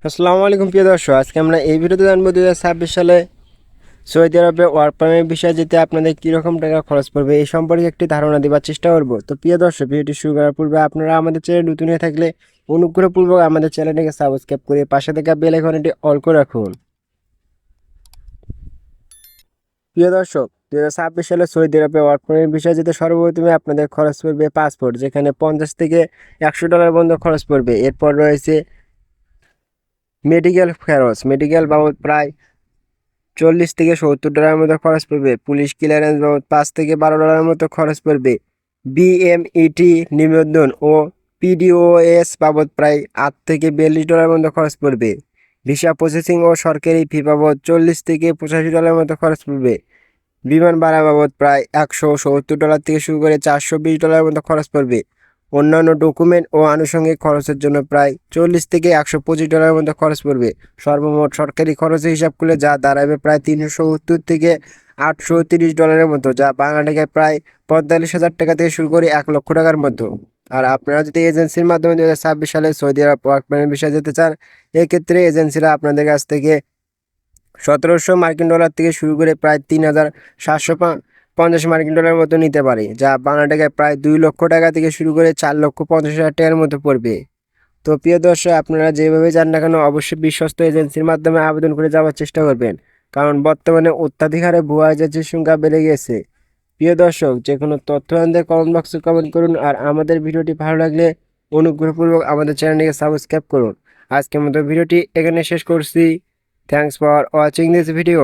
আসসালামু আলাইকুম প্রিয় দর্শক, আজকে আমরা এই ভিডিওতে জানবো 2026 সালে সৌদি আরবে ওয়ার্ক পারমিট বিষয়ে যেতে আপনাদের কীরকম টাকা খরচ পড়বে এই সম্পর্কে একটি ধারণা দেওয়ার চেষ্টা করব। তো প্রিয় দর্শক, ভিডিওটি শুরু করার পূর্বে আপনারা আমাদের চ্যানেল নতুন হয়ে থাকলে অনুগ্রহপূর্বক আমাদের চ্যানেলটিকে সাবস্ক্রাইব করে পাশে থাকা বেল আইকনটি অল করে রাখুন। প্রিয় দর্শক, 2026 সালে সৌদি আরবে ওয়ার্ক পারমিট বিষয়ে যেতে সর্বপ্রথমে আপনাদের খরচ পড়বে পাসপোর্ট, যেখানে $50 থেকে $100 পর্যন্ত খরচ পড়বে। এরপর রয়েছে মেডিকেল খরচ, মেডিকেল বাবদ প্রায় $40 থেকে $70 মতো খরচ পড়বে। পুলিশ ক্লিয়ারেন্স বাবদ $5 থেকে $12 মতো খরচ পড়বে। বিএমইটি নিবন্ধন ও পিডিওএস বাবদ প্রায় $8 থেকে $42 মতো খরচ পড়বে। ভিসা প্রসেসিং ও সরকারি ফি বাবদ $40 থেকে $85 মতো খরচ পড়বে। বিমান ভাড়া বাবদ প্রায় $170 থেকে শুরু করে $420 মতো খরচ পড়বে। অন্যান্য ডকুমেন্ট ও আনুষঙ্গিক খরচের জন্য প্রায় $40 থেকে $125 মতো খরচ পড়বে। সর্বমোট সরকারি খরচের হিসাব করলে যা দাঁড়াবে প্রায় $370 থেকে $830 মতো, যা বাংলা টাকায় প্রায় 45,000 টাকা থেকে শুরু করে 1 লক্ষ টাকার মতো। আর আপনারা যদি এজেন্সির মাধ্যমে 2026 সালে সৌদি আরব ওয়ার্ক পারমিট বিষয়ে যেতে চান, এক্ষেত্রে এজেন্সিরা আপনাদের কাছ থেকে $1,700 থেকে শুরু করে প্রায় $3,750 মতো নিতে পারে, যা বাংলা টাকায় প্রায় 2 লক্ষ টাকা থেকে শুরু করে 4,50,000 টাকার মতো পড়বে। তো প্রিয় দর্শক, আপনারা যেভাবে যান না কেন অবশ্যই বিশ্বস্ত এজেন্সির মাধ্যমে আবেদন করে যাওয়ার চেষ্টা করবেন, কারণ বর্তমানে অত্যাধিক হারে ভুয়া এজেন্সির সংখ্যা বেড়ে গেছে। প্রিয় দর্শক, যে কোনো তথ্য জানতে কমেন্ট বক্সে কমেন্ট করুন, আর আমাদের ভিডিওটি ভালো লাগলে অনুগ্রহপূর্বক আমাদের চ্যানেলটিকে সাবস্ক্রাইব করুন। আজকের মতো ভিডিওটি এখানে শেষ করছি। Thanks for watching this video.